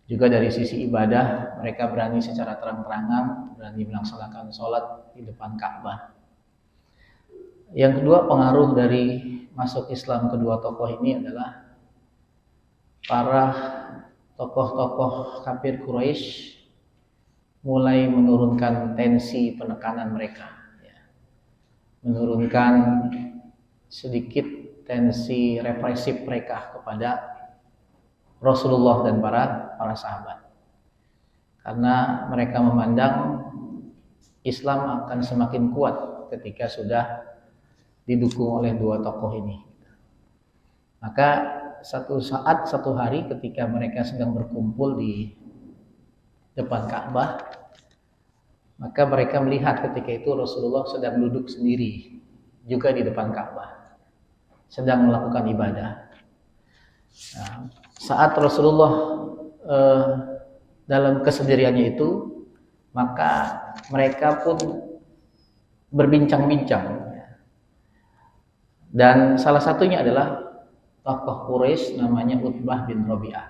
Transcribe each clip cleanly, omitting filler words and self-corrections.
Juga dari sisi ibadah, mereka berani secara terang-terangan, berani melaksanakan sholat di depan Ka'bah. Yang kedua, pengaruh dari masuk Islam kedua tokoh ini adalah para tokoh-tokoh kafir Quraisy mulai menurunkan tensi penekanan mereka, menurunkan sedikit tensi represif mereka kepada Rasulullah dan para sahabat, karena mereka memandang Islam akan semakin kuat ketika sudah didukung oleh dua tokoh ini. Maka satu hari ketika mereka sedang berkumpul di depan Ka'bah, maka mereka melihat ketika itu Rasulullah sedang duduk sendiri juga di depan Ka'bah, sedang melakukan ibadah. Nah, saat Rasulullah dalam kesendiriannya itu, maka mereka pun berbincang-bincang. Dan salah satunya adalah tokoh Quraisy namanya Utbah bin Rabi'ah.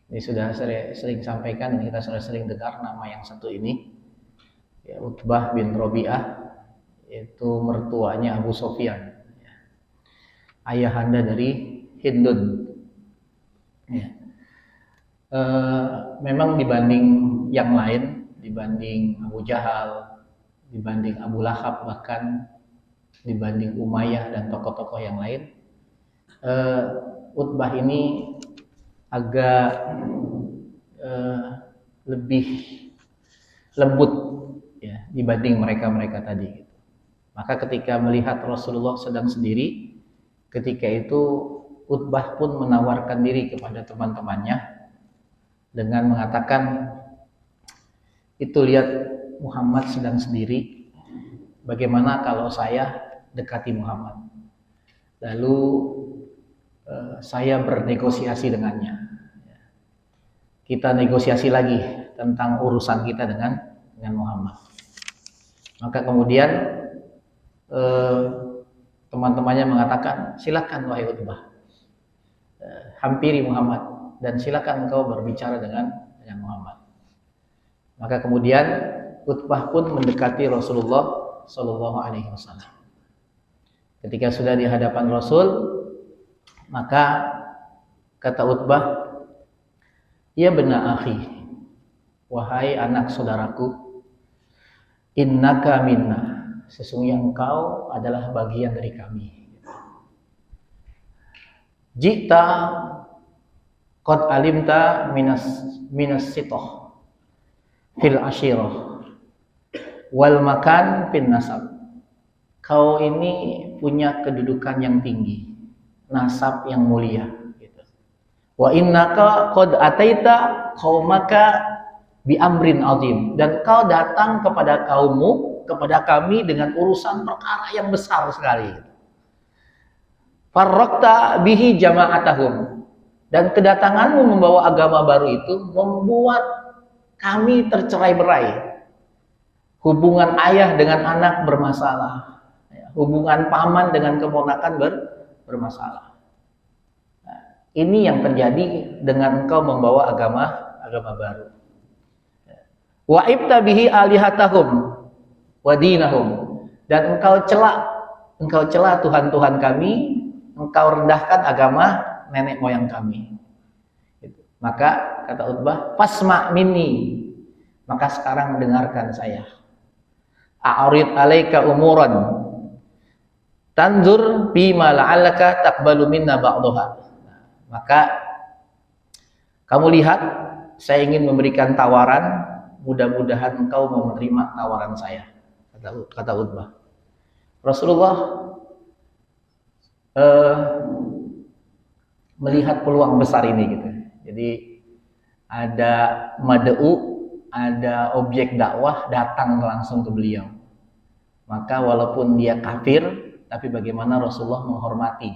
Ini sudah sering sampaikan, kita sudah sering dengar nama yang satu ini. Ya, Utbah bin Rabi'ah itu mertuanya Abu Sufyan, ayahanda dari Hindun. Ya. Memang dibanding yang lain, dibanding Abu Jahal, dibanding Abu Lahab, bahkan dibanding Umayyah dan tokoh-tokoh yang lain, Utbah ini agak lebih lembut ya dibanding mereka tadi. Maka ketika melihat Rasulullah sedang sendiri, ketika itu Utbah pun menawarkan diri kepada teman-temannya dengan mengatakan, itu lihat Muhammad sedang sendiri, bagaimana kalau saya dekati Muhammad, lalu saya bernegosiasi dengannya, kita negosiasi lagi tentang urusan kita dengan Muhammad. Maka kemudian teman-temannya mengatakan, silakan wahai Utbah, hampiri Muhammad dan silakan engkau berbicara dengan Muhammad. Maka kemudian Utbah pun mendekati Rasulullah Shallallahu Alaihi Wasallam. Ketika sudah di hadapan Rasul, maka kata Utbah, ya bena akhi, wahai anak saudaraku, innaka minna, sesungguhnya engkau adalah bagian dari kami. Jita qad alimta minas sitoh fil ashirah wal makan fin nasab. Kau ini punya kedudukan yang tinggi, nasab yang mulia gitu. Wa innaka qad ataita qaumaka bi amrin azim, dan kau datang kepada kaummu, kepada kami dengan urusan perkara yang besar sekali. Farraqta bihi jama'atahum, dan kedatanganmu membawa agama baru itu membuat kami tercerai-berai. Hubungan ayah dengan anak bermasalah, hubungan paman dengan keponakan bermasalah. Nah, ini yang terjadi dengan engkau membawa agama baru. Wa ibta bihi alihatahum wa dinahum, dan engkau cela Tuhan-Tuhan kami, engkau rendahkan agama nenek moyang kami. Maka kata Utbah, fasma minni, maka sekarang mendengarkan saya. A'rid alaika umuran tanzur bima la'allaka taqbalu minna ba'daha. Maka kamu lihat, saya ingin memberikan tawaran, mudah-mudahan engkau mau menerima tawaran saya, kata Utbah. Rasulullah melihat peluang besar ini gitu. Jadi ada mad'u, ada objek dakwah datang langsung ke beliau. Maka walaupun dia kafir, tapi bagaimana Rasulullah menghormati.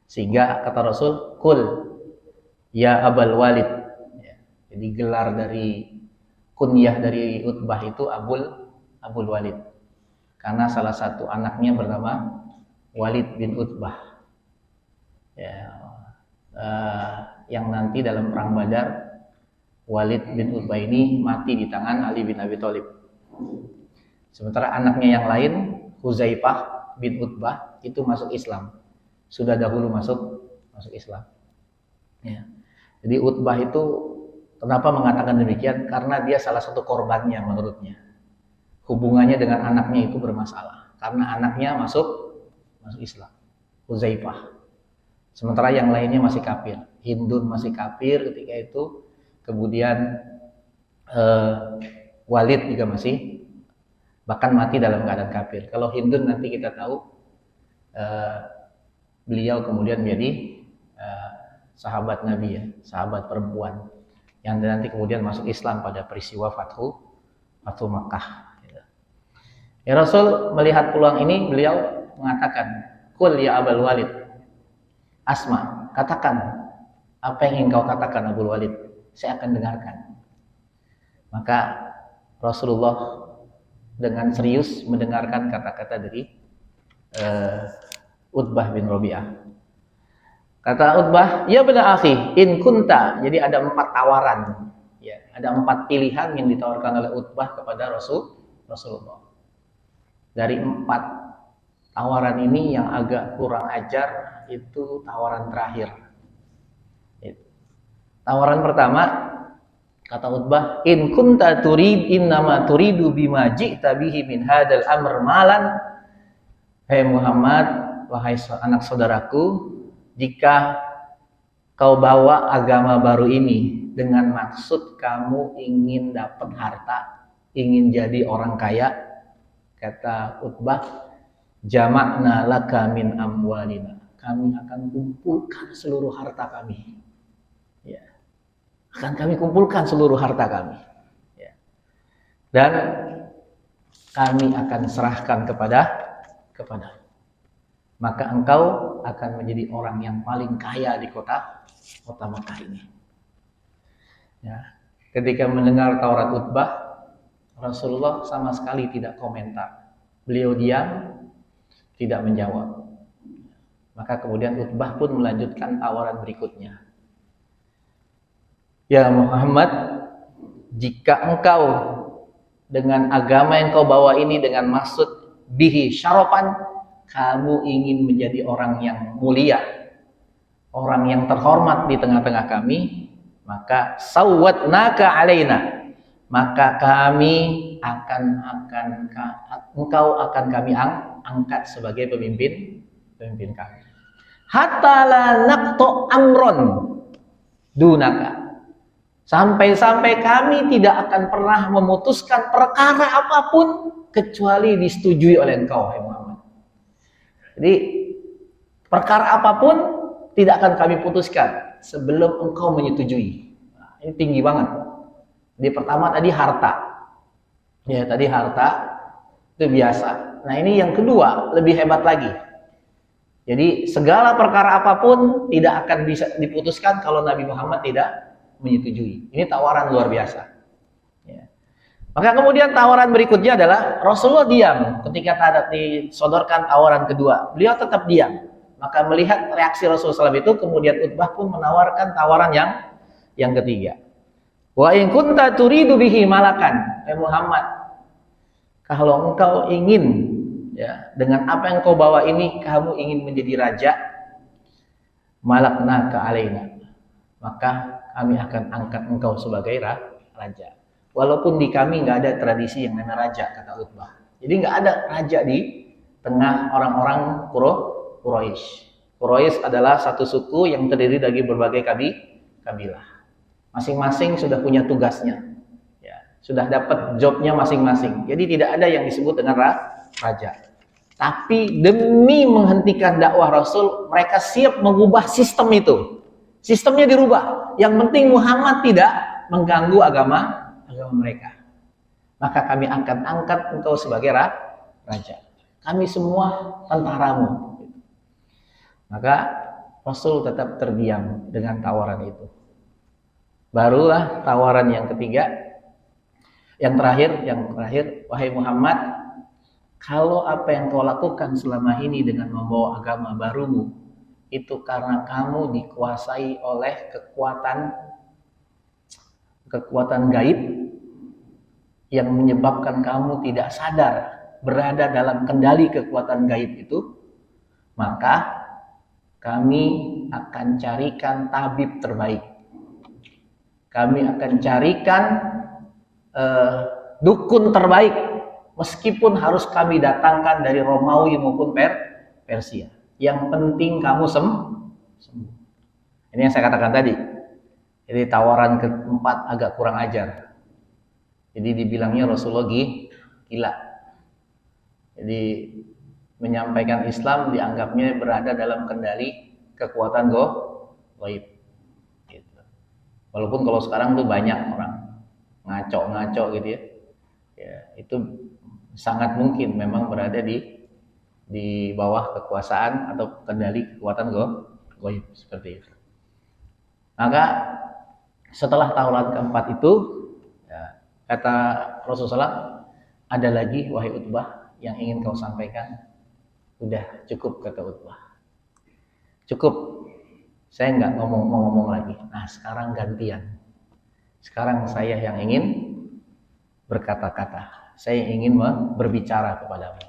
Sehingga kata Rasul, kul ya Abul Walid. Jadi gelar dari kunyah dari Utbah itu Abul Walid. Karena salah satu anaknya bernama Walid bin Utbah. Ya, yang nanti dalam perang Badar Walid bin Utbah ini mati di tangan Ali bin Abi Thalib. Sementara anaknya yang lain, Huzaifah bin Utbah, itu masuk Islam. Sudah dahulu masuk Islam. Ya. Jadi Utbah itu kenapa mengatakan demikian? Karena dia salah satu korbannya menurutnya. Hubungannya dengan anaknya itu bermasalah. Karena anaknya masuk Islam. Huzaifah. Sementara yang lainnya masih kafir. Hindun masih kafir ketika itu. Kemudian Walid juga masih, bahkan mati dalam keadaan kafir. Kalau Hindun nanti kita tahu beliau kemudian menjadi sahabat Nabi ya, sahabat perempuan yang nanti kemudian masuk Islam pada peristiwa Fathu Makkah. Ya, Rasul melihat peluang ini, beliau mengatakan, "Qul ya Abul Walid, Asma, katakan apa yang ingin kau katakan Abul Walid, saya akan dengarkan." Maka Rasulullah dengan serius mendengarkan kata-kata dari Utbah bin Rabi'ah. Kata Utbah, "Ya benar akhi, in kunta." Jadi ada 4 tawaran. Ya, ada 4 pilihan yang ditawarkan oleh Utbah kepada Rasulullah. Dari 4 tawaran ini yang agak kurang ajar itu tawaran terakhir. Tawaran pertama, kata Utbah, "In kunta turid innama turidu bima ji'ta bihi min hadzal amr malan." Hai Muhammad, wahai anak saudaraku, jika kau bawa agama baru ini dengan maksud kamu ingin dapat harta, ingin jadi orang kaya, kata Utbah, "Jama'na laka min amwalina." Kami akan kumpulkan seluruh harta kami. Ya. Akan kami kumpulkan seluruh harta kami. Ya. Dan kami akan serahkan kepada. Maka engkau akan menjadi orang yang paling kaya di kota Makkah ini. Ya. Ketika mendengar tawaran Utbah, Rasulullah sama sekali tidak komentar. Beliau diam, tidak menjawab. Maka kemudian Utbah pun melanjutkan tawaran berikutnya. "Ya Muhammad, jika engkau dengan agama yang kau bawa ini dengan maksud bihi syarafan, kamu ingin menjadi orang yang mulia, orang yang terhormat di tengah-tengah kami, maka sawwatnaka alaina, maka engkau akan kami angkat sebagai pemimpin kami. Hatta la naqta amron dunaka, sampai-sampai kami tidak akan pernah memutuskan perkara apapun kecuali disetujui oleh engkau, hai Muhammad. Jadi perkara apapun tidak akan kami putuskan sebelum engkau menyetujui. Nah, ini tinggi banget. Jadi pertama tadi harta. Ya, tadi harta itu biasa. Nah, ini yang kedua lebih hebat lagi. Jadi segala perkara apapun tidak akan bisa diputuskan kalau Nabi Muhammad tidak menyetujui. Ini tawaran luar biasa. Ya. Maka kemudian tawaran berikutnya adalah Rasulullah diam ketika disodorkan tawaran kedua. Beliau tetap diam. Maka melihat reaksi Rasulullah SAW itu, kemudian Utbah pun menawarkan tawaran yang ketiga. "Wa in kunta turidu bihi malakan." Muhammad, kalau engkau ingin, ya, dengan apa yang kau bawa ini kamu ingin menjadi raja, malakna ka alaina, maka kami akan angkat engkau sebagai raja. Walaupun di kami nggak ada tradisi yang namanya raja, kata Utbah. Jadi nggak ada raja di tengah orang-orang Quraisy. Quraisy adalah satu suku yang terdiri dari berbagai kabilah. Masing-masing sudah punya tugasnya, ya, sudah dapat jobnya masing-masing. Jadi tidak ada yang disebut dengan raja. Tapi demi menghentikan dakwah Rasul, mereka siap mengubah sistem itu. Sistemnya dirubah. Yang penting Muhammad tidak mengganggu agama mereka. Maka kami akan angkat engkau sebagai raja. Kami semua tentaramu. Maka Rasul tetap terdiam dengan tawaran itu. Barulah tawaran yang ketiga, yang terakhir, "Wahai Muhammad, kalau apa yang kau lakukan selama ini dengan membawa agama barumu itu karena kamu dikuasai oleh kekuatan gaib yang menyebabkan kamu tidak sadar berada dalam kendali kekuatan gaib itu, maka kami akan carikan tabib terbaik. Kami akan carikan dukun terbaik, meskipun harus kami datangkan dari Romawi maupun Persia. Yang penting kamu sembuh. Ini yang saya katakan tadi. Jadi tawaran keempat agak kurang ajar. Jadi dibilangnya Rasulullah gila. Jadi menyampaikan Islam dianggapnya berada dalam kendali kekuatan gaib. Gitu. Walaupun kalau sekarang tuh banyak orang ngaco gitu ya. Ya, itu sangat mungkin memang berada di bawah kekuasaan atau kendali kekuatan gaib seperti itu. Maka setelah tawaran keempat itu, ya, kata Rasulullah, ada lagi wahai Utbah yang ingin kau sampaikan. Udah cukup, kata Utbah. Cukup. Saya nggak mau ngomong lagi. Nah, sekarang gantian. Sekarang saya yang ingin berkata-kata. Saya ingin berbicara kepadamu.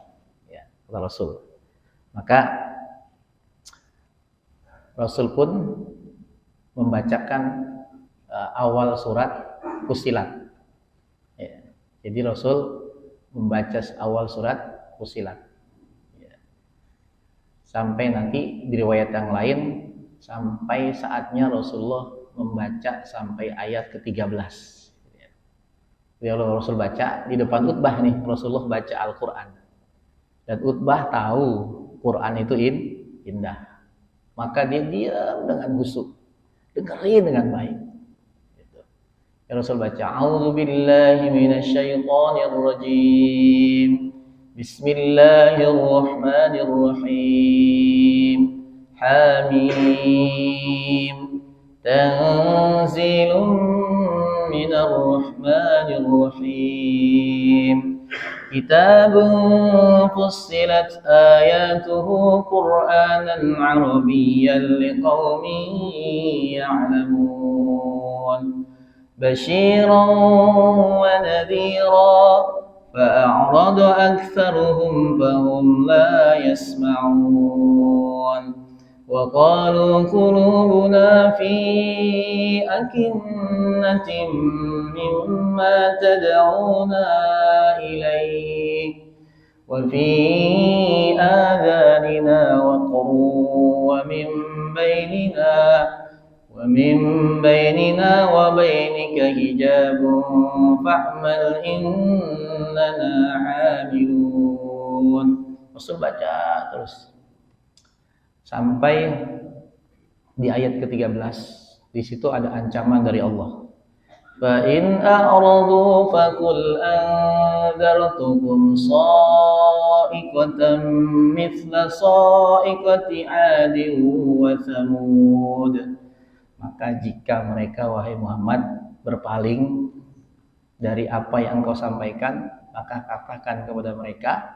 Ya, kata Rasul. Maka Rasul pun membacakan awal surat Fussilat. Ya. Jadi Rasul membaca awal surat Fussilat. Ya. Sampai nanti di riwayat yang lain sampai saatnya Rasulullah membaca sampai ayat ke-13. Jadi Rasul baca di depan Utbah nih, Rasulullah baca Al-Qur'an. Dan Utbah tahu Quran itu indah. Maka dia diam dengan khusyuk. Dengerin dengan baik. Gitu. Ya Rasul baca, A'udzubillahi minasyaitonir rajim. Bismillahirrahmanirrahim. Hamim. Tanzilun minar rahmanir rahim. كتاب فصلت آياته قرآنا عربيا لقوم يعلمون بشيرا ونذيرا فأعرض أكثرهم فهم لا يسمعون وقالوا قلوبنا في أكنة مما تدعونا إليه وفي آذاننا وقر ومن بيننا وبينك حجاب فاعمل إننا عاملون. Rasul baca terus sampai di ayat ke-13. Di situ ada ancaman dari Allah. Fa in a'radu faqul anzartukum sa'iqatan mithla sa'iqati 'adin wa thamud. Maka jika mereka wahai Muhammad berpaling dari apa yang engkau sampaikan, maka katakan kepada mereka,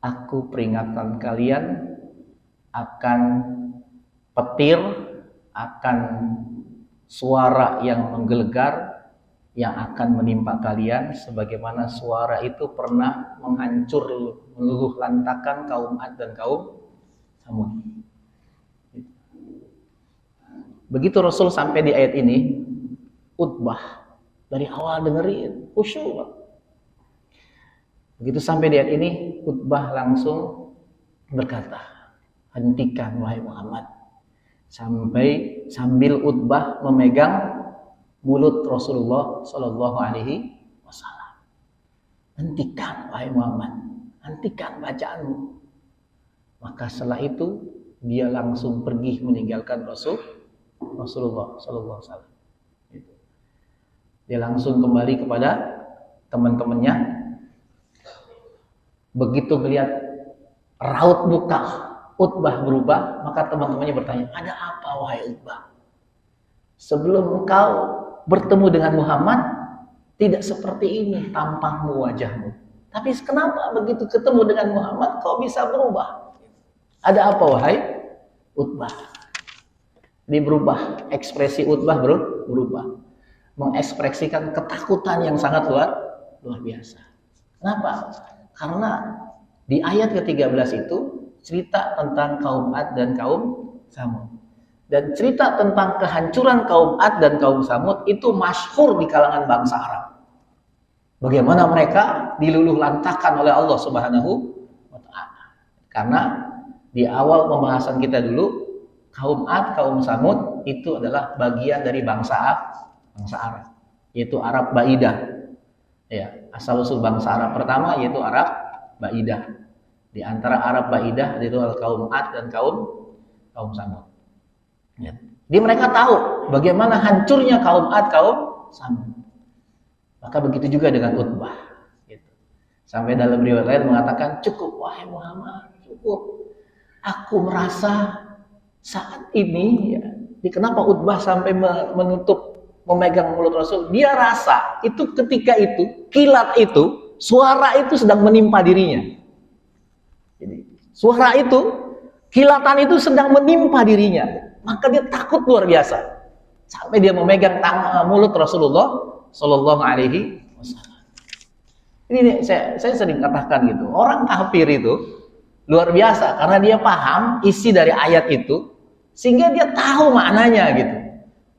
aku peringatkan kalian akan petir, akan suara yang menggelegar yang akan menimpa kalian sebagaimana suara itu pernah menghancur meluluh lantakan kaum Ad dan kaum Samud. Begitu Rasul sampai di ayat ini, Utbah dari awal dengerin khusyuk. Begitu sampai di ayat ini, Utbah langsung berkata, hentikan wahai Muhammad. Sambil Utbah memegang mulut Rasulullah Shallallahu Alaihi Wasallam. Hentikan wahai Muhammad, hentikan bacaanmu. Maka setelah itu dia langsung pergi meninggalkan Rasulullah Shallallahu Alaihi Wasallam. Dia langsung kembali kepada teman-temannya. Begitu melihat raut muka Utbah berubah, maka teman-temannya bertanya, ada apa wahai Utbah? Sebelum engkau bertemu dengan Muhammad, tidak seperti ini tampangmu, wajahmu. Tapi kenapa begitu ketemu dengan Muhammad, kau bisa berubah? Ada apa wahai Utbah. Ini berubah, ekspresi Utbah berubah. Mengekspresikan ketakutan yang sangat luar biasa. Kenapa? Karena di ayat ke-13 itu cerita tentang kaum Ad dan kaum Samud. Dan cerita tentang kehancuran kaum Ad dan kaum Samud itu masyhur di kalangan bangsa Arab. Bagaimana mereka diluluh lantakan oleh Allah Subhanahu wa taala. Karena di awal pembahasan kita dulu, kaum Ad, kaum Samud itu adalah bagian dari bangsa Arab, yaitu Arab Baidah. Ya, asal usul bangsa Arab pertama yaitu Arab Baidah. Di antara Arab Baidah itu kaum Ad dan kaum Samud. Ya. Jadi mereka tahu bagaimana hancurnya kaum Ad, kaum Samud. Maka begitu juga dengan Utbah. Gitu. Sampai dalam riwayat lain mengatakan, cukup wahai Muhammad, cukup. Aku merasa saat ini, ya, kenapa Utbah sampai memegang mulut Rasul? Dia rasa itu ketika itu, kilat itu, suara itu sedang menimpa dirinya. Jadi, suara itu, kilatan itu sedang menimpa dirinya. Maka dia takut luar biasa. Sampai dia memegang mulut Rasulullah Sallallahu Alaihi Wasallam. Ini saya sering katakan gitu. Orang kafir itu luar biasa karena dia paham isi dari ayat itu, sehingga dia tahu maknanya gitu.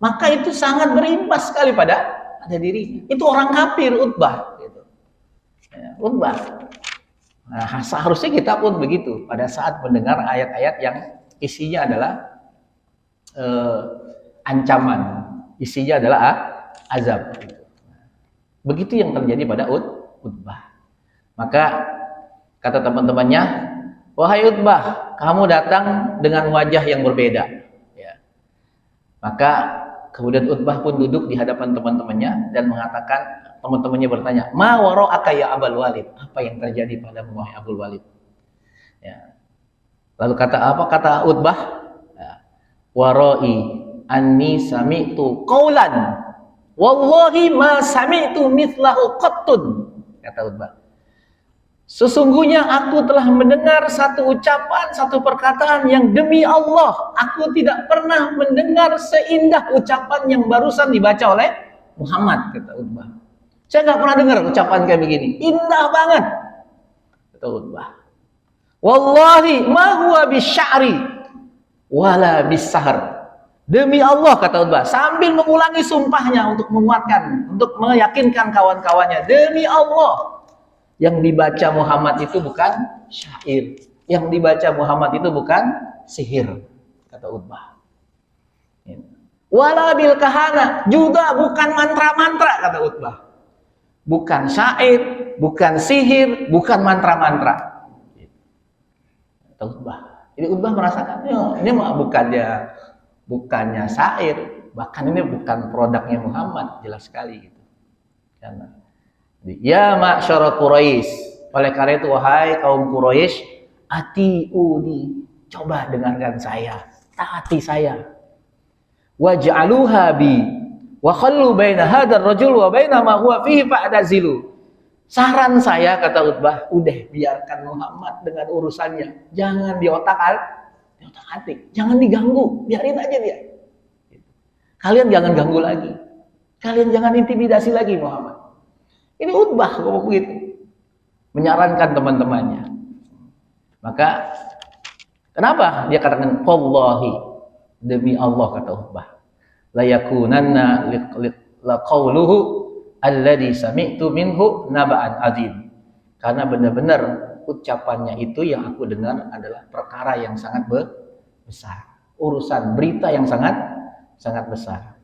Maka itu sangat berimbas sekali pada dirinya. Itu orang kafir, Utbah. Gitu. Ya, Utbah. Nah, seharusnya kita pun begitu pada saat mendengar ayat-ayat yang isinya adalah ancaman, isinya adalah azab. Begitu yang terjadi pada Utbah. Maka kata teman-temannya, wahai Utbah, kamu datang dengan wajah yang berbeda. Ya. Maka kemudian Utbah pun duduk di hadapan teman-temannya dan mengatakan, teman-temannya bertanya, ma wara'aka ya Abul Walid? Apa yang terjadi padamu wahai Abul Walid? Ya. Lalu kata Utbah? Ya. Wara'i anni sami'tu qaulan wallahi ma sami'tu mithlahu qattun, kata Utbah. Sesungguhnya aku telah mendengar satu ucapan, satu perkataan yang demi Allah aku tidak pernah mendengar seindah ucapan yang barusan dibaca oleh Muhammad, kata Utbah. Saya nggak pernah dengar ucapan kayak begini, indah banget, kata Utbah. Wallahi ma huwa bisya'ri wala bisahr. Demi Allah, kata Utbah, sambil mengulangi sumpahnya untuk menguatkan, untuk meyakinkan kawan-kawannya, demi Allah, yang dibaca Muhammad itu bukan syair, yang dibaca Muhammad itu bukan sihir, kata Utbah. Wala bil kahana, juga bukan mantra-mantra, kata Utbah. Bukan syair, bukan sihir, bukan mantra-mantra, kata Utbah. Jadi Utbah merasakan, ini bukannya syair, bahkan ini bukan produknya Muhammad, jelas sekali gitu. Karena ya ma'syara Quraisy, oleh karena itu wahai kaum Quraisy, atiuni, coba dengarkan saya, taati saya. Waj'aluha bi wa khallu baina hadzal rajul wa baina ma huwa fihi fa'tazilu. Saran saya, kata Utbah, udah biarkan Muhammad dengan urusannya, jangan diotak-atik, jangan diganggu, biarin aja dia. Kalian jangan ganggu lagi, kalian jangan intimidasi lagi Muhammad. Ini Utbah ngomong begitu, menyarankan teman-temannya. Maka kenapa dia katakan wallahi, demi Allah, kata Utbah, la yakunanna laqauluhu alladhi sami'tu minhu naba'an azim. Karena benar-benar ucapannya itu yang aku dengar adalah perkara yang sangat besar, urusan berita yang sangat besar.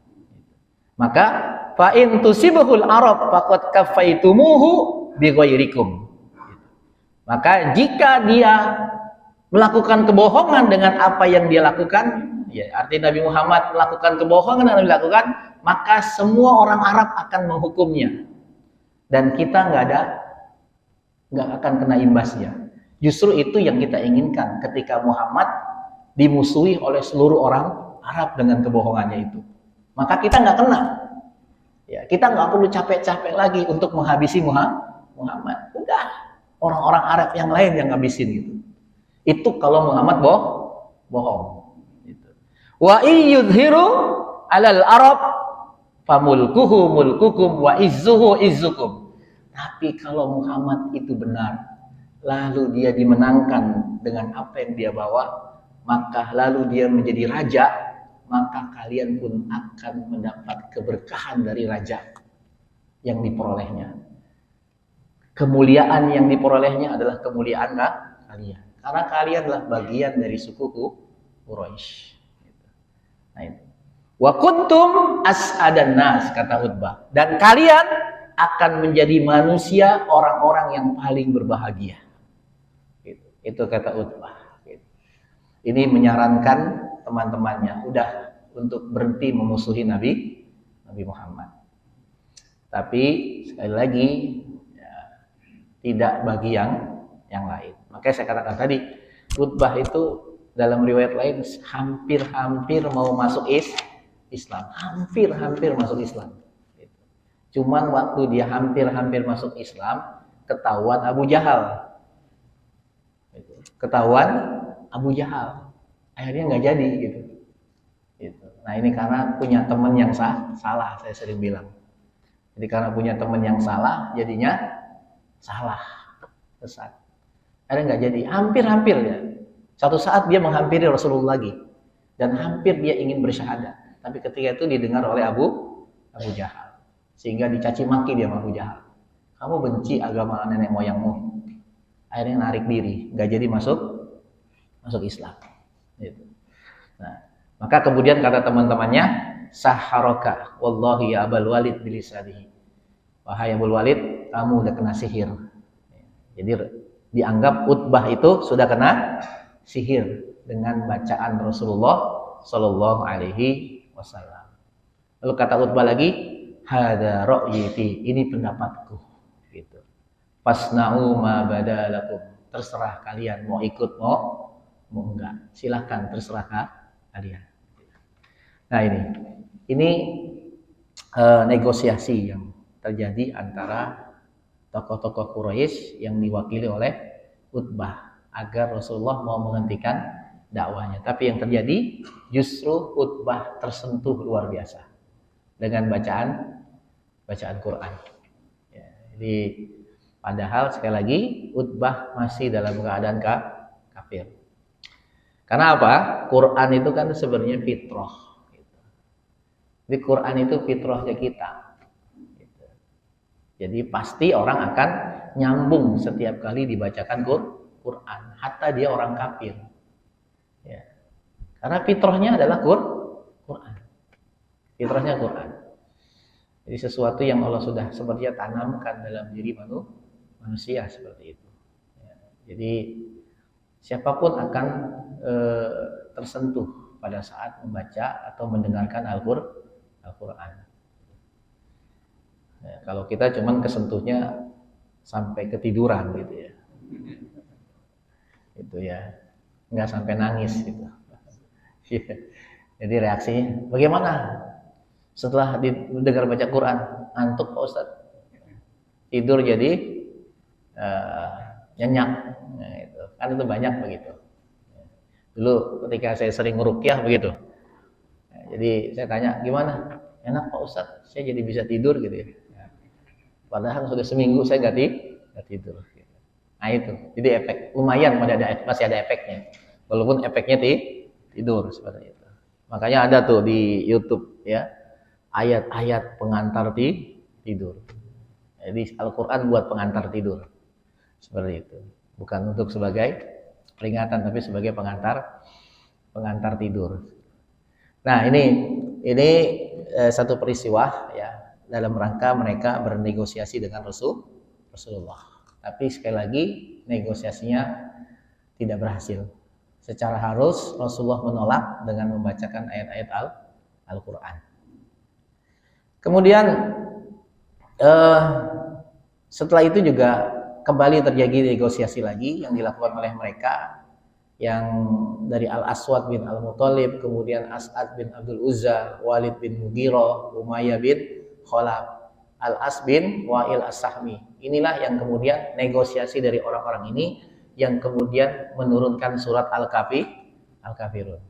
Maka fa in tusibhul arab faqad kafaitumuhu bighairikum. Maka jika dia melakukan kebohongan dengan apa yang dia lakukan, ya artinya Nabi Muhammad melakukan kebohongan yang dilakukan, maka semua orang Arab akan menghukumnya, dan kita nggak akan kena imbasnya. Justru itu yang kita inginkan ketika Muhammad dimusuhi oleh seluruh orang Arab dengan kebohongannya itu. Maka kita nggak kena. Ya, kita nggak perlu capek-capek lagi untuk menghabisi Muhammad. Udah, orang-orang Arab yang lain yang ngabisin gitu. Itu kalau Muhammad bohong. Wa iyyudhiru 'alal Arab famulkuhu mulkukum wa izzuhu izzukum. Tapi kalau Muhammad itu benar, lalu dia dimenangkan dengan apa yang dia bawa, maka lalu dia menjadi raja, maka kalian pun akan mendapat keberkahan dari raja yang diperolehnya. Kemuliaan yang diperolehnya adalah kemuliaan kalian. Karena kalian adalah bagian dari suku Quraisy. Nah itu. Wa kuntum as'adan nas, kata Utbah. Dan kalian akan menjadi manusia orang-orang yang paling berbahagia. Itu kata Utbah. Ini menyarankan teman-temannya udah untuk berhenti memusuhi Nabi Muhammad. Tapi sekali lagi ya, tidak bagi yang lain. Makanya saya katakan tadi, Utbah itu dalam riwayat lain hampir-hampir mau masuk Islam, hampir-hampir masuk Islam. Cuman waktu dia hampir-hampir masuk Islam, ketahuan Abu Jahal. Akhirnya nggak jadi gitu. Nah ini karena punya teman yang salah, saya sering bilang. Jadi karena punya teman yang salah, jadinya salah, sesat. Akhirnya nggak jadi, hampir-hampir ya. Satu saat dia menghampiri Rasulullah lagi, dan hampir dia ingin bersyahadat. Tapi ketika itu didengar oleh Abu Jahal, sehingga dicaci maki dia sama Abu Jahal. Kamu benci agama nenek moyangmu. Akhirnya narik diri, nggak jadi masuk Islam. Gitu. Nah, maka kemudian kata teman-temannya, saharaka wallahi ya Abul Walid bilisadihi. Wahai Abul Walid, kamu udah kena sihir. Jadi dianggap Utbah itu sudah kena sihir dengan bacaan Rasulullah Shallallahu Alaihi Wasallam. Lalu kata Utbah lagi, hada ra'yiti, ini pendapatku. Gitu. Fasna'u ma badalakum, terserah kalian mau ikut mau enggak, silahkan terserah kalian. Nah ini negosiasi yang terjadi antara tokoh-tokoh Quraisy yang diwakili oleh Utbah agar Rasulullah mau menghentikan dakwahnya. Tapi yang terjadi justru Utbah tersentuh luar biasa dengan bacaan Quran. Ya, jadi padahal sekali lagi Utbah masih dalam keadaan kafir. Karena apa? Quran itu kan sebenarnya fitrah. Jadi Quran itu fitrahnya kita. Jadi pasti orang akan nyambung setiap kali dibacakan Quran, hatta dia orang kafir. Ya. Karena fitrahnya adalah Quran. Fitrahnya Quran. Jadi sesuatu yang Allah sudah sebenarnya tanamkan dalam diri manusia seperti itu. Ya. Jadi siapapun akan tersentuh pada saat membaca atau mendengarkan Al-Quran. Ya, kalau kita cuman kesentuhnya sampai ketiduran gitu ya, itu ya, nggak sampai nangis gitu. Jadi reaksinya bagaimana setelah dengar baca Quran? Ngantuk Pak Ustadz, tidur jadi nyenyak, nah, itu kan itu banyak begitu. Dulu ketika saya sering ngeruqyah begitu, jadi saya tanya gimana, enak Pak Ustadz, saya jadi bisa tidur gitu ya. Padahal sudah seminggu saya nggak tidur. Nah itu, jadi efek lumayan masih ada efeknya, walaupun efeknya tidur seperti itu. Makanya ada tuh di YouTube ya ayat-ayat pengantar tidur. Jadi Al-Quran buat pengantar tidur seperti itu, bukan untuk sebagai peringatan tapi sebagai pengantar tidur. Nah ini satu peristiwa ya dalam rangka mereka bernegosiasi dengan Rasulullah. Tapi sekali lagi negosiasinya tidak berhasil. Secara harus Rasulullah menolak dengan membacakan ayat-ayat Al-Quran. Kemudian setelah itu juga kembali terjadi negosiasi lagi yang dilakukan oleh mereka, yang dari Al-Aswad bin Al-Muttalib, kemudian As'ad bin Abdul Uzza, Walid bin Mughirah, Umayyah bin Khalaf, Al-As bin Wa'il As-Sahmi. Inilah yang kemudian negosiasi dari orang-orang ini yang kemudian menurunkan surat Al-Kafirun.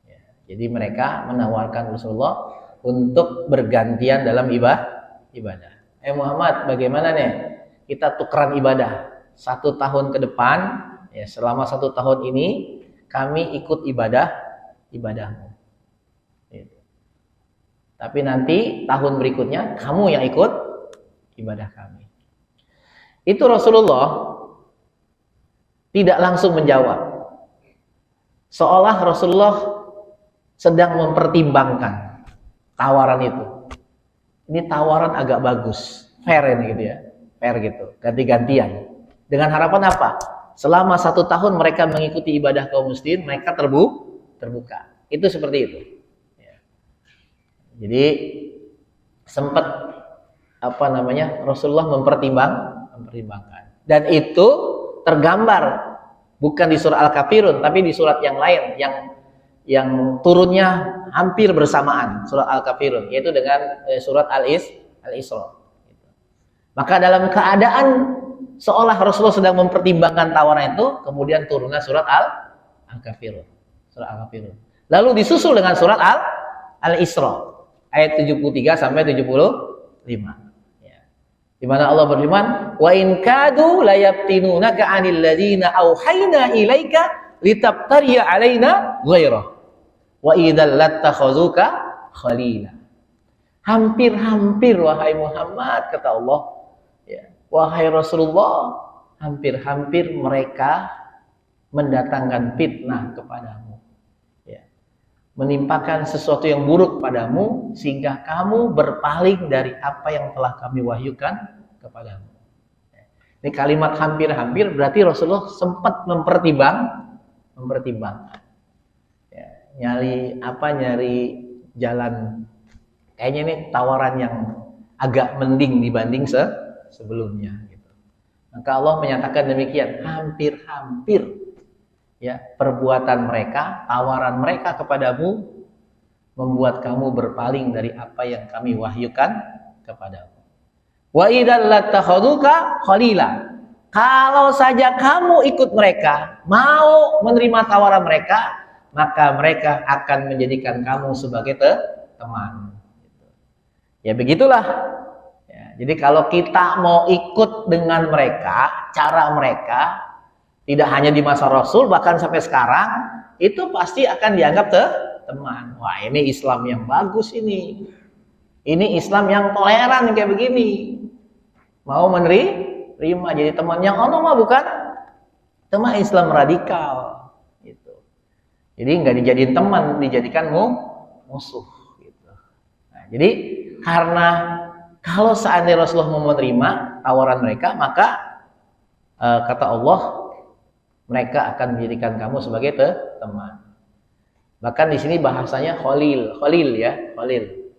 Ya. Jadi mereka menawarkan Rasulullah untuk bergantian dalam ibadah. Muhammad, bagaimana nih kita tukeran ibadah 1 tahun ke depan, ya selama 1 tahun ini kami ikut ibadahmu. Gitu. Tapi nanti tahun berikutnya kamu yang ikut ibadah kami. Itu Rasulullah tidak langsung menjawab. Seolah Rasulullah sedang mempertimbangkan tawaran itu. Ini tawaran agak bagus, fair ini gitu ya, fair gitu, ganti-gantian. Dengan harapan apa? Selama 1 tahun mereka mengikuti ibadah kaum muslimin, mereka terbuka. Itu seperti itu. Ya. Jadi sempat Rasulullah mempertimbangkan. Dan itu tergambar bukan di surah Al-Kafirun, tapi di surat yang lain yang turunnya hampir bersamaan, surat Al-Kafirun, yaitu dengan surat Al-Isra. Maka dalam keadaan seolah Rasulullah sedang mempertimbangkan tawaran itu, kemudian turunlah surat Al-Kafirun. Surat Al-Kafirun. Lalu disusul dengan surat Al-Isra ayat 73 sampai 75. Di mana Allah berfirman, "Wa in kadu la yaftinunaka 'anil ladzina auhayna ilaika litabtariya 'alaina ghairah. Wa idzal lattakhazuka khalila." Hampir-hampir wahai Muhammad, kata Allah, ya, wahai Rasulullah, hampir-hampir mereka mendatangkan fitnah kepadamu. Ya. Menimpakan sesuatu yang buruk padamu sehingga kamu berpaling dari apa yang telah kami wahyukan kepadamu. Ini kalimat hampir-hampir berarti Rasulullah sempat mempertimbangkan. Ya, nyari jalan. Kayaknya ini tawaran yang agak mending dibanding sebelumnya. Gitu. Maka Allah menyatakan demikian, hampir-hampir. Ya, perbuatan mereka, tawaran mereka kepadamu membuat kamu berpaling dari apa yang kami wahyukan kepadamu. Wa idzal lattakhaduka khalila. Kalau saja kamu ikut mereka, mau menerima tawaran mereka, maka mereka akan menjadikan kamu sebagai teman. Ya begitulah. Ya, jadi kalau kita mau ikut dengan mereka, cara mereka, tidak hanya di masa Rasul, bahkan sampai sekarang, itu pasti akan dianggap teman. Wah, ini Islam yang bagus ini. Ini Islam yang toleran kayak begini. Mau menerima jadi teman. Yang ono mah bukan teman, Islam radikal. Gitu. Jadi nggak dijadiin teman, dijadikan musuh. Gitu. Nah, jadi karena kalau seandainya Rasulullah mau menerima tawaran mereka, maka kata Allah, mereka akan menjadikan kamu sebagai teman. Bahkan di sini bahasanya khalil ya, khalil.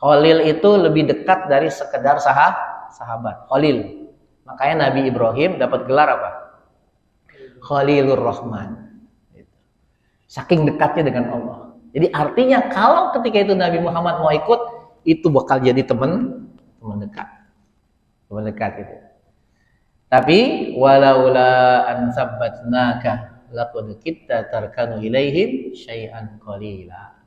Khalil itu lebih dekat dari sekedar sahabat. Khalil. Makanya Nabi Ibrahim dapat gelar apa? Khalilur Rahman. Saking dekatnya dengan Allah. Jadi artinya kalau ketika itu Nabi Muhammad mau ikut, itu bakal jadi teman dekat. Teman dekat gitu. Tapi walaula an sabbatnaka laqad kitta tarkanu ilaihim syai'an qalila.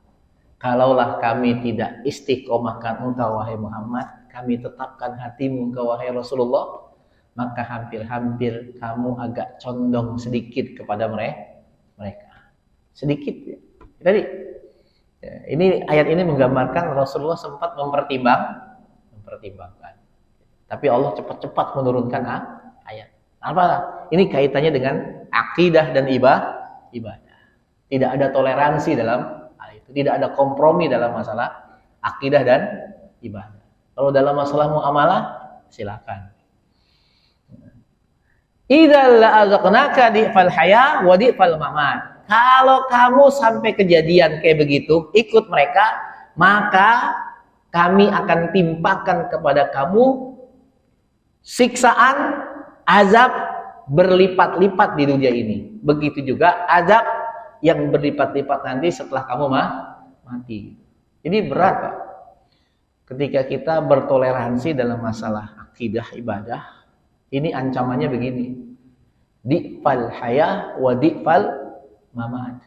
Kalaulah kami tidak istiqomahkan engkau wahai Muhammad, kami tetapkan hatimu engkau wahai Rasulullah, maka hampir-hampir kamu agak condong sedikit kepada mereka. Sedikit ya. Tadi ya, ini ayat ini menggambarkan Rasulullah sempat mempertimbangkan. Tapi Allah cepat-cepat menurunkan ayat. Apa? Ini kaitannya dengan akidah dan ibadah. Tidak ada toleransi dalam hal itu. Tidak ada kompromi dalam masalah akidah dan ibadah. Kalau dalam masalah muamalah, silakan. Idzal la'azaqnaka di'fal haya wa di'fal mamat. Kalau kamu sampai kejadian kayak begitu, ikut mereka, maka kami akan timpakan kepada kamu siksaan, azab berlipat-lipat di dunia ini. Begitu juga azab yang berlipat-lipat nanti setelah kamu mati. Jadi berat, Pak. Ketika kita bertoleransi dalam masalah akidah ibadah, ini ancamannya begini. Di'fal haya wa di'fal mamat.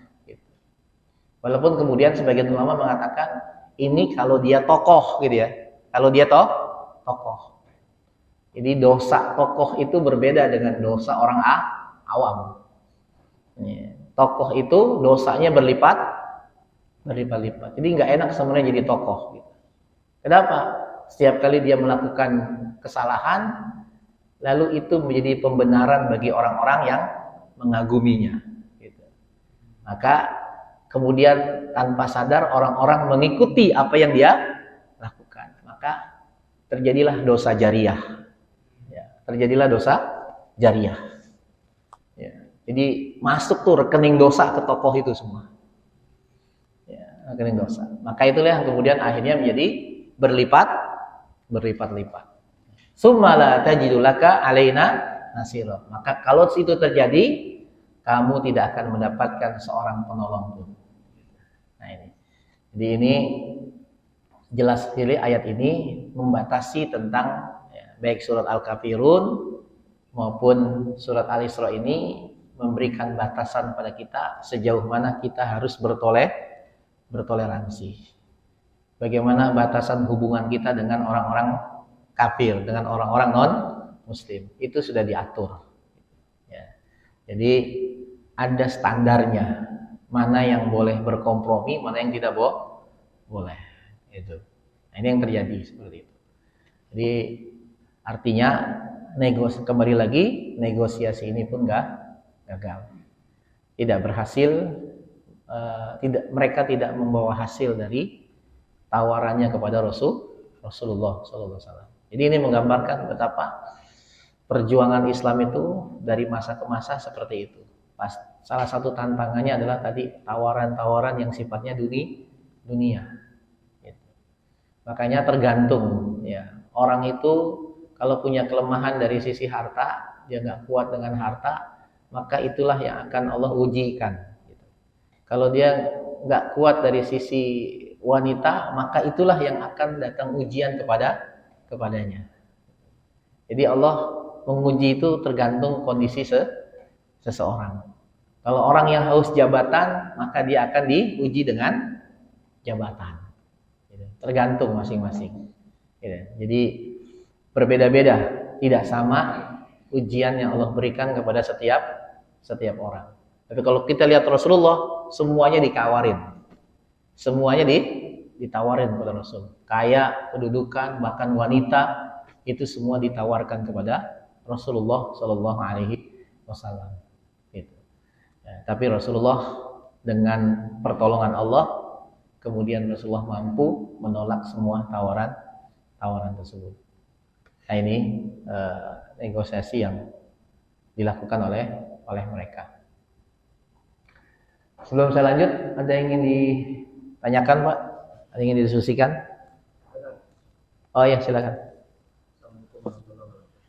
Walaupun kemudian sebagian ulama mengatakan ini kalau dia tokoh gitu ya. Kalau dia tokoh. Jadi dosa tokoh itu berbeda dengan dosa orang awam. Ya. Tokoh itu dosanya berlipat-lipat. Jadi nggak enak sebenarnya jadi tokoh. Gitu. Kenapa? Setiap kali dia melakukan kesalahan, lalu itu menjadi pembenaran bagi orang-orang yang mengaguminya. Gitu. Maka kemudian tanpa sadar orang-orang mengikuti apa yang dia lakukan. Maka terjadilah dosa jariah. Ya, terjadilah dosa jariah. Ya, jadi masuk tuh rekening dosa ke tokoh itu semua. Ya, rekening dosa. Maka itulah yang kemudian akhirnya menjadi berlipat-lipat. Summa la tajidu laka alaina nasira. Maka kalau itu terjadi, kamu tidak akan mendapatkan seorang penolong pun. Nah ini. Jadi ini jelas sekali ayat ini membatasi tentang ya, baik surat Al-Kafirun maupun surat Al-Isra ini memberikan batasan pada kita sejauh mana kita harus bertoleransi. Bagaimana batasan hubungan kita dengan orang-orang kafir, dengan orang-orang non-muslim. Itu sudah diatur. Ya. Jadi ada standarnya. Mana yang boleh berkompromi, mana yang tidak boleh. Itu. Nah, ini yang terjadi seperti itu. Jadi artinya kembali lagi negosiasi ini pun gagal. Tidak berhasil, mereka tidak membawa hasil dari tawarannya kepada Rasulullah SAW. Jadi ini menggambarkan betapa perjuangan Islam itu dari masa ke masa seperti itu. Salah satu tantangannya adalah tadi tawaran-tawaran yang sifatnya dunia. Gitu. Makanya tergantung ya orang itu kalau punya kelemahan dari sisi harta, dia nggak kuat dengan harta, maka itulah yang akan Allah ujikan. Gitu. Kalau dia nggak kuat dari sisi wanita, maka itulah yang akan datang ujian kepadanya. Jadi Allah menguji itu tergantung kondisi seseorang. Kalau orang yang haus jabatan, maka dia akan diuji dengan jabatan. Tergantung masing-masing. Jadi berbeda-beda, tidak sama ujian yang Allah berikan kepada setiap orang. Tapi kalau kita lihat Rasulullah, semuanya dikawarin. Semuanya ditawarin kepada Rasul. Kaya, kedudukan, bahkan wanita, itu semua ditawarkan kepada Rasulullah Shallallahu Alaihi Wasallam. Gitu. Ya, tapi Rasulullah dengan pertolongan Allah, kemudian Rasulullah mampu menolak semua tawaran tersebut. Nah ini negosiasi yang dilakukan oleh mereka. Sebelum saya lanjut, ada yang ingin ditanyakan, Pak? Ada yang ingin didiskusikan? Oh ya, silakan.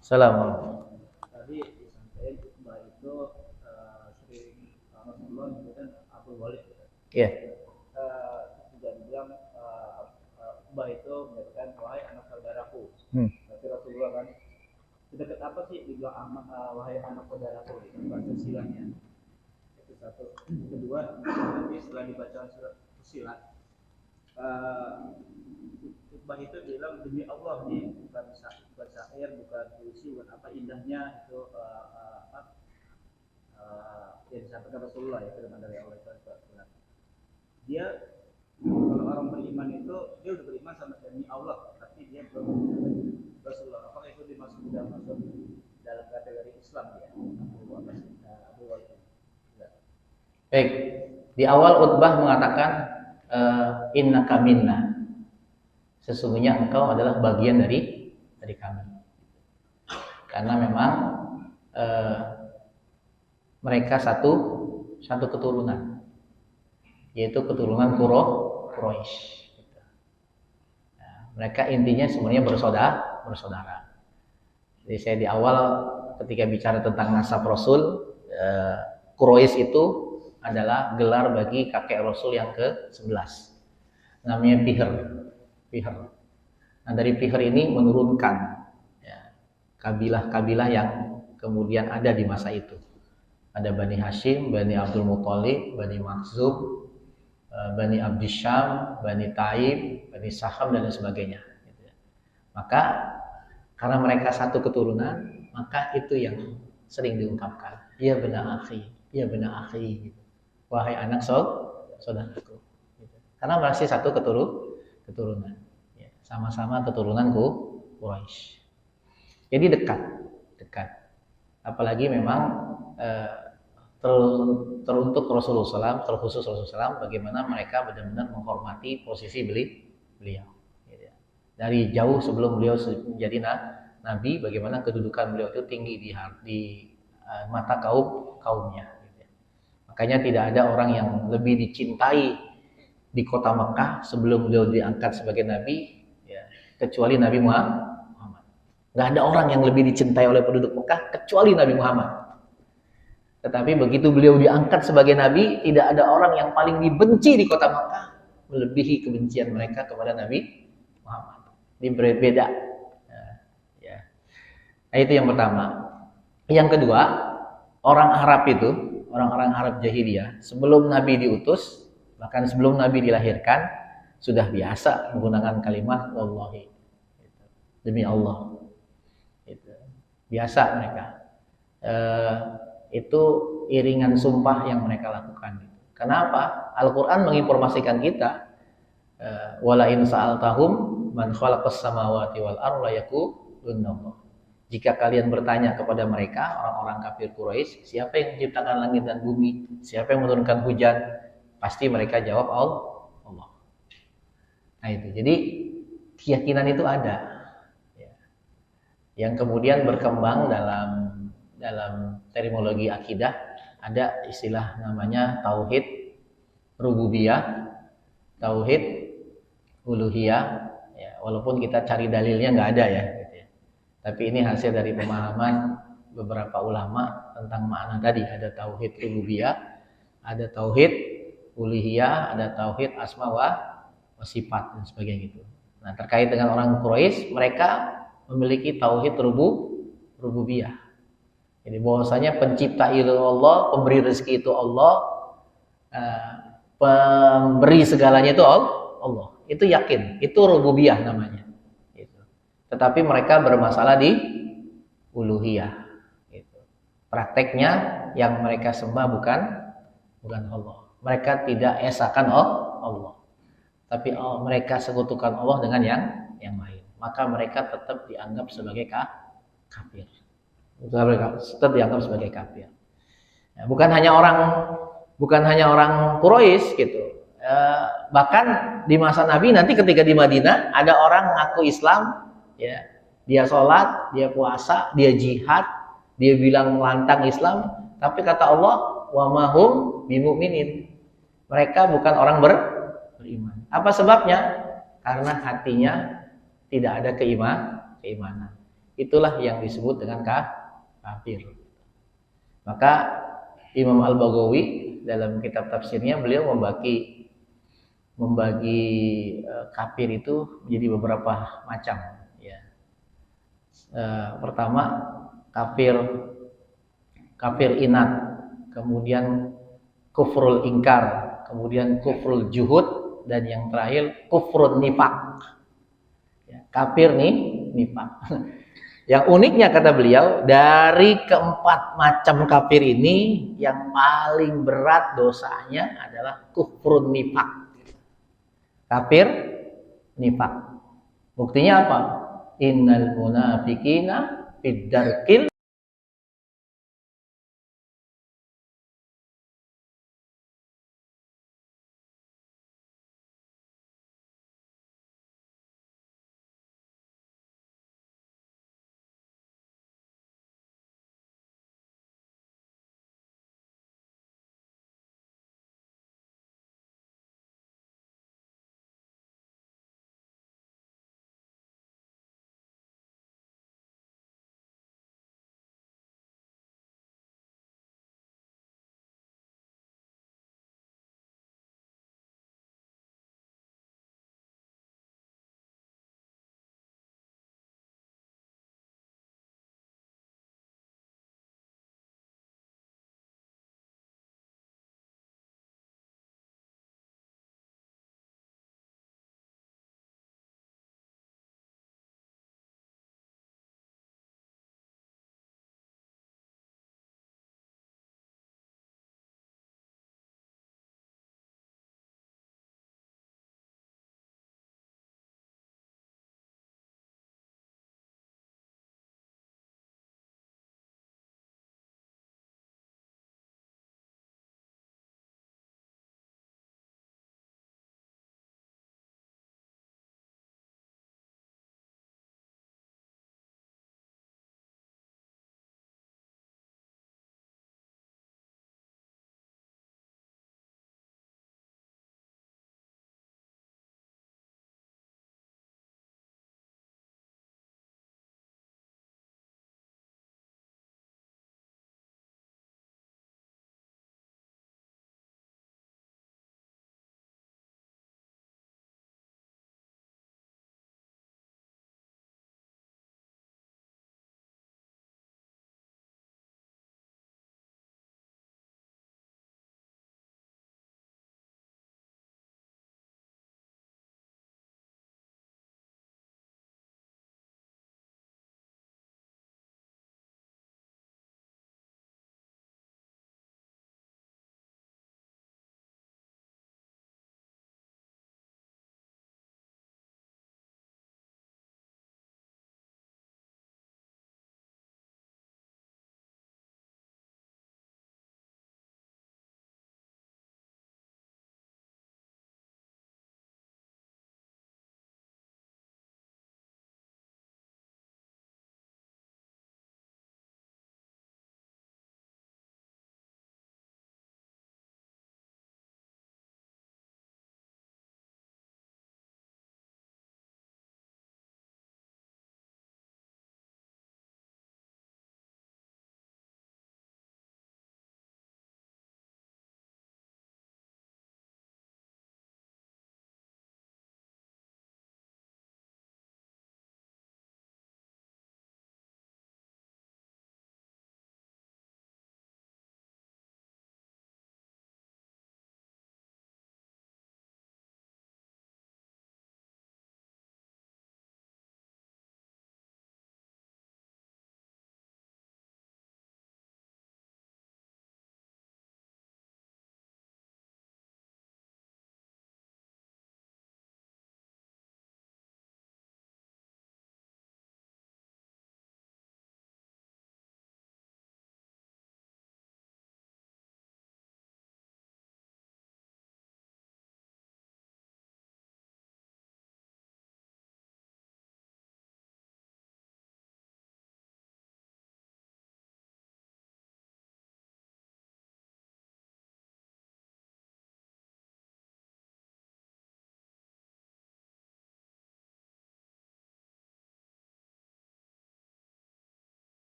Assalamualaikum. Tadi disampaikan Mbak itu sering Rasulullah menyebutkan Abu Walid. Iya. Juga dibilang Mbak itu menyebutkan wahai anak saudaraku. Berarti Rasulullah kan sedekat apa sih dibilang wahai anak saudaraku itu bahasa silahnya. Itu satu. Kedua, nanti setelah dibaca surat Fussilat, Mbak itu bilang demi Allah nih, bukan syair, bukan puisi, bukan apa indahnya itu yang disampaikan Rasulullah ya, firman dari Allah itu. Dia kalau orang beriman itu dia udah beriman sama demi Allah, tapi dia belum Rasulullah. Apakah itu masuk dalam kategori Islam ya? Abu Walid. Baik. Di awal Utbah mengatakan innaka minna. Sesungguhnya engkau adalah bagian dari kami. Karena memang mereka satu keturunan, yaitu keturunan Quraisy. Nah, mereka intinya semuanya bersaudara. Jadi saya di awal ketika bicara tentang nasab Rasul, Quraisy itu adalah gelar bagi kakek Rasul yang ke-11. Namanya Fihr. Nah, dari Fihr ini menurunkan ya, kabilah-kabilah yang kemudian ada di masa itu. Ada Bani Hashim, Bani Abdul Muthalib, Bani Makhzum, Bani Abdisyam, Bani Taib, Bani Saham dan lain sebagainya. Gitu ya. Maka karena mereka satu keturunan, maka itu yang sering diungkapkan. Ya benar akhi, ya benar akhi. Gitu. Wahai anak saudaraku. Gitu. Karena masih satu keturunan. Ya, sama-sama keturunanku Quraisy. Jadi dekat. Apalagi memang teruntuk Rasulullah SAW, terkhusus Rasulullah SAW, bagaimana mereka benar-benar menghormati posisi beliau. Gitu ya. Dari jauh sebelum beliau menjadi nabi, bagaimana kedudukan beliau itu tinggi di mata kaumnya. Gitu ya. Makanya tidak ada orang yang lebih dicintai di kota Mekah sebelum beliau diangkat sebagai nabi, ya, kecuali Nabi Muhammad. Nggak ada orang yang lebih dicintai oleh penduduk Mekah kecuali Nabi Muhammad. Tetapi begitu beliau diangkat sebagai nabi, tidak ada orang yang paling dibenci di kota Makkah melebihi kebencian mereka kepada Nabi Muhammad. Ini berbeda. Ya. Nah, itu yang pertama. Yang kedua, orang Arab jahiliyah, sebelum Nabi diutus, bahkan sebelum Nabi dilahirkan, sudah biasa menggunakan kalimat wallahi. Demi Allah. Biasa mereka. Itu iringan sumpah yang mereka lakukan. Kenapa? Al-Quran menginformasikan kita, wala in sa'altahum man khalaqas samawati wal arda yaqulunallah. Jika kalian bertanya kepada mereka, orang-orang kafir Quraisy, siapa yang menciptakan langit dan bumi, siapa yang menurunkan hujan, pasti mereka jawab Allah. Nah itu. Jadi keyakinan itu ada. Yang kemudian berkembang dalam terminologi akidah, ada istilah namanya tauhid rububiyah, tauhid uluhiyah. Ya, walaupun kita cari dalilnya nggak ada ya, gitu ya. Tapi ini hasil dari pemahaman beberapa ulama tentang makna tadi. Ada tauhid rububiyah, ada tauhid uluhiyah, ada tauhid asma wa sifat dan sebagainya gitu. Nah terkait dengan orang Quraisy, mereka memiliki tauhid rububiyah. Jadi bahwasanya pencipta itu Allah, pemberi rezeki itu Allah, pemberi segalanya itu Allah. Itu yakin, itu rububiyah namanya. Gitu. Tetapi mereka bermasalah di uluhiyah. Gitu. Prakteknya yang mereka sembah bukan Allah. Mereka tidak esakan Allah, tapi mereka sekutukan Allah dengan yang lain. Maka mereka tetap dianggap sebagai kafir. Tetap dianggap sebagai kafir. Ya, bukan hanya orang Quraisy gitu. Bahkan di masa Nabi nanti ketika di Madinah ada orang mengaku Islam, ya, dia sholat, dia puasa, dia jihad, dia bilang melantang Islam, tapi kata Allah, wa mahum bimu'minin. Mereka bukan orang beriman. Apa sebabnya? Karena hatinya tidak ada keimanan. Itulah yang disebut dengan kafir. Maka Imam Al-Baghawi dalam kitab tafsirnya beliau membagi kafir itu menjadi beberapa macam. Ya. Pertama kafir inat, kemudian kufrul ingkar, kemudian kufrul juhud, dan yang terakhir kufrun nifaq. Kafir nifaq. Yang uniknya kata beliau, dari keempat macam kafir ini yang paling berat dosanya adalah kufrun nifaq. Kafir nifaq. Buktinya apa? Innal munafiqina fid darkil